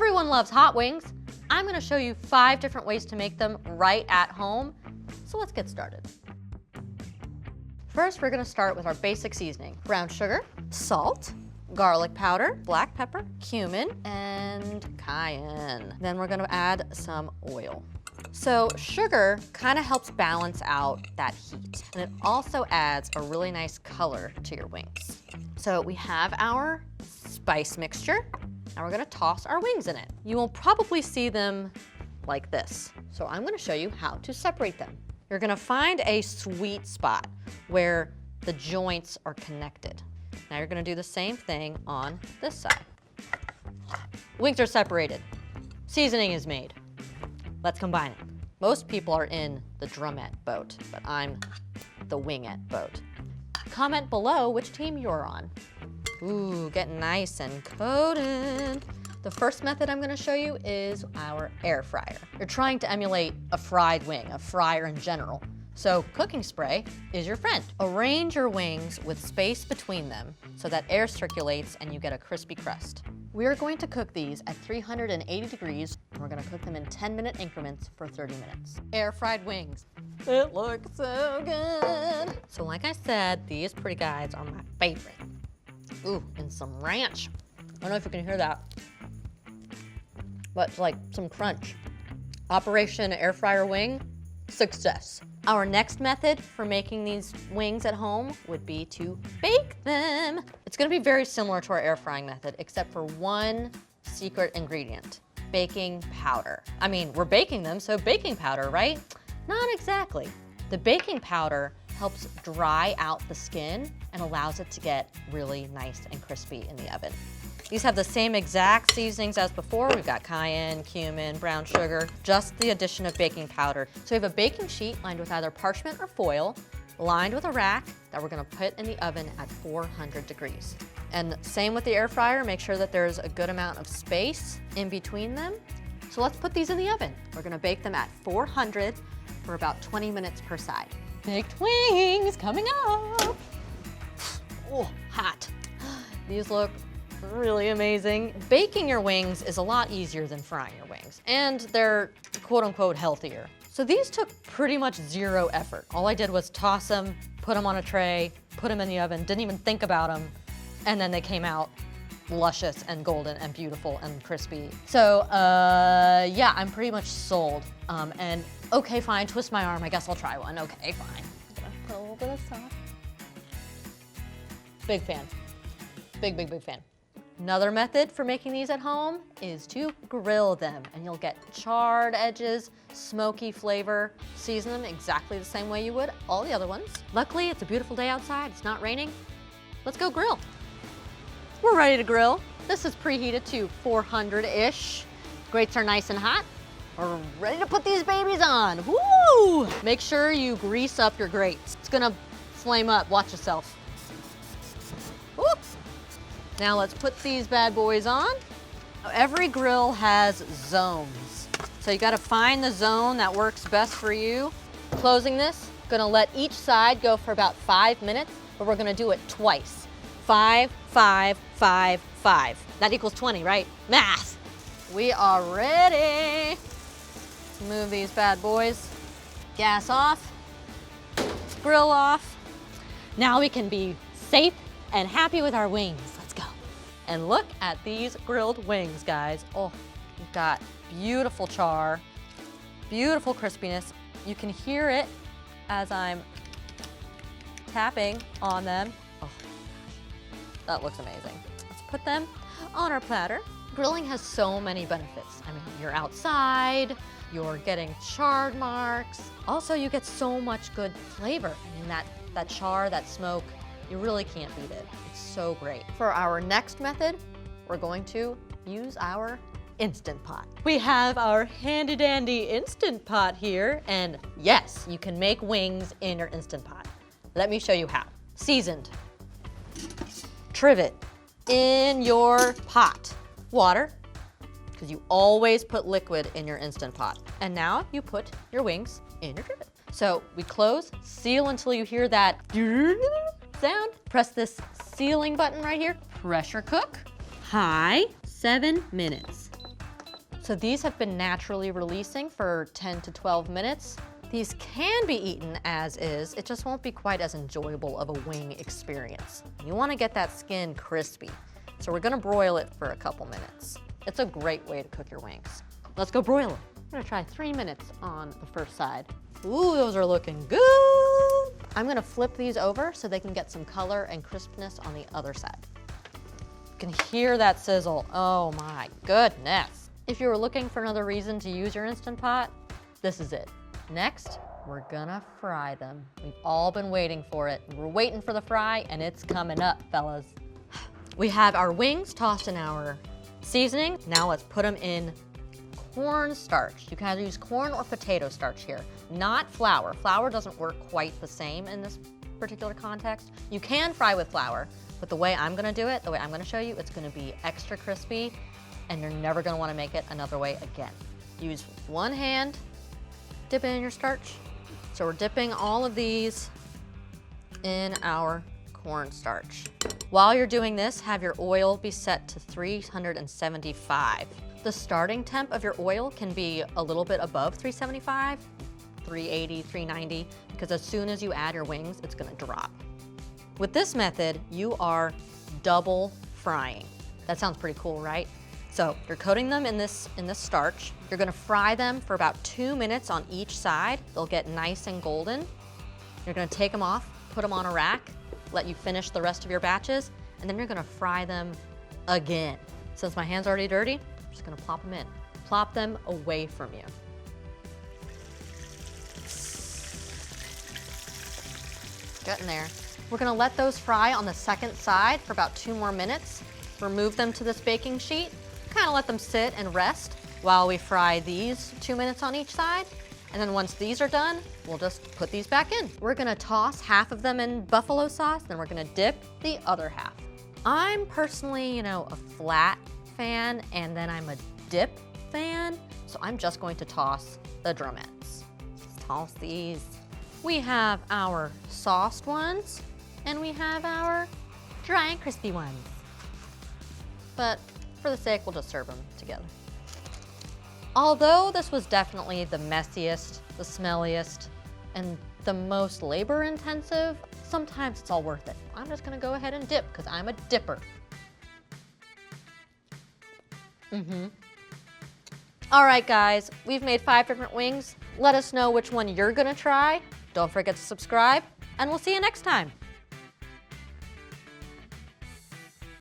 Everyone loves hot wings. I'm gonna show you 5 different ways to make them right at home. So let's get started. First, we're gonna start with our basic seasoning. Brown sugar, salt, garlic powder, black pepper, cumin, and cayenne. Then we're gonna add some oil. So sugar kind of helps balance out that heat, and it also adds a really nice color to your wings. So we have our spice mixture. Now we're gonna toss our wings in it. You will probably see them like this. So I'm gonna show you how to separate them. You're gonna find a sweet spot where the joints are connected. Now you're gonna do the same thing on this side. Wings are separated. Seasoning is made. Let's combine it. Most people are in the drumette boat, but I'm the wingette boat. Comment below which team you're on. Ooh, getting nice and coated. The first method I'm gonna show you is our air fryer. You're trying to emulate a fried wing, a fryer in general. So cooking spray is your friend. Arrange your wings with space between them so that air circulates and you get a crispy crust. We are going to cook these at 380 degrees. We're gonna cook them in 10-minute increments for 30 minutes. Air fried wings. It looks so good. So like I said, these pretty guys are my favorite. Ooh, and some ranch. I don't know if you can hear that, but it's like some crunch. Operation Air Fryer Wing, success. Our next method for making these wings at home would be to bake them. It's gonna be very similar to our air frying method, except for one secret ingredient, baking powder. I mean, we're baking them, so baking powder, right? Not exactly. The baking powder helps dry out the skin and allows it to get really nice and crispy in the oven. These have the same exact seasonings as before. We've got cayenne, cumin, brown sugar, just the addition of baking powder. So we have a baking sheet lined with either parchment or foil, lined with a rack that we're gonna put in the oven at 400 degrees. And same with the air fryer, make sure that there's a good amount of space in between them. So let's put these in the oven. We're gonna bake them at 400 for about 20 minutes per side. Baked wings coming up. Oh, hot. These look really amazing. Baking your wings is a lot easier than frying your wings, and they're quote unquote healthier. So these took pretty much 0 effort. All I did was toss them, put them on a tray, put them in the oven, didn't even think about them, and then they came out luscious and golden and beautiful and crispy. So yeah, I'm pretty much sold. And okay, fine, twist my arm, I guess I'll try one. Okay, fine. Gonna put a little bit of salt. Big fan. Big fan. Another method for making these at home is to grill them, and you'll get charred edges, smoky flavor. Season them exactly the same way you would all the other ones. Luckily, it's a beautiful day outside, it's not raining. Let's go grill. We're ready to grill. This is preheated to 400-ish. Grates are nice and hot. We're ready to put these babies on. Woo! Make sure you grease up your grates. It's gonna flame up, watch yourself. Woo! Now let's put these bad boys on. Every grill has zones. So you gotta find the zone that works best for you. Closing this, gonna let each side go for about 5 minutes, but we're gonna do it twice. 5, 5, 5, 5. That equals 20, right? Math. We are ready. Move these bad boys. Gas off, grill off. Now we can be safe and happy with our wings. Let's go. And look at these grilled wings, guys. Oh, we've got beautiful char, beautiful crispiness. You can hear it as I'm tapping on them. Oh, that looks amazing. Let's put them on our platter. Grilling has so many benefits. I mean, you're outside, you're getting char marks. Also, you get so much good flavor. I mean, that char, that smoke, you really can't beat it. It's so great. For our next method, we're going to use our Instant Pot. We have our handy dandy Instant Pot here, and yes, you can make wings in your Instant Pot. Let me show you how. Seasoned. Trivet in your pot. Water, because you always put liquid in your Instant Pot. And now you put your wings in your trivet. So we close, seal until you hear that sound. Press this sealing button right here. Pressure cook. High, 7 minutes. So these have been naturally releasing for 10 to 12 minutes. These can be eaten as is, it just won't be quite as enjoyable of a wing experience. You wanna get that skin crispy. So we're gonna broil it for a couple minutes. It's a great way to cook your wings. Let's go broil them. I'm gonna try 3 minutes on the first side. Ooh, those are looking good. I'm gonna flip these over so they can get some color and crispness on the other side. You can hear that sizzle. Oh my goodness. If you were looking for another reason to use your Instant Pot, this is it. Next, we're gonna fry them. We've all been waiting for it. We're waiting for the fry and it's coming up, fellas. We have our wings tossed in our seasoning. Now let's put them in cornstarch. You can either use corn or potato starch here, not flour. Flour doesn't work quite the same in this particular context. You can fry with flour, but the way I'm gonna do it, the way I'm gonna show you, it's gonna be extra crispy and you're never gonna wanna make it another way again. Use one hand, dip it in your starch. So we're dipping all of these in our cornstarch. While you're doing this, have your oil be set to 375. The starting temp of your oil can be a little bit above 375, 380, 390, because as soon as you add your wings, it's gonna drop. With this method, you are double frying. That sounds pretty cool, right? So you're coating them in this starch. You're gonna fry them for about 2 minutes on each side. They'll get nice and golden. You're gonna take them off, put them on a rack, let you finish the rest of your batches, and then you're gonna fry them again. Since my hand's already dirty, I'm just gonna plop them in. Plop them away from you. Get in there. We're gonna let those fry on the second side for about 2 more minutes. Remove them to this baking sheet. Kind of let them sit and rest while we fry these 2 minutes on each side. And then once these are done, we'll just put these back in. We're gonna toss half of them in buffalo sauce, then we're gonna dip the other half. I'm personally, a flat fan, and then I'm a dip fan, so I'm just going to toss the drumettes. Let's toss these. We have our sauced ones, and we have our dry and crispy ones. But for the sake, we'll just serve them together. Although this was definitely the messiest, the smelliest, and the most labor intensive, sometimes it's all worth it. I'm just gonna go ahead and dip because I'm a dipper. All right, guys, we've made 5 different wings. Let us know which one you're gonna try. Don't forget to subscribe, and we'll see you next time.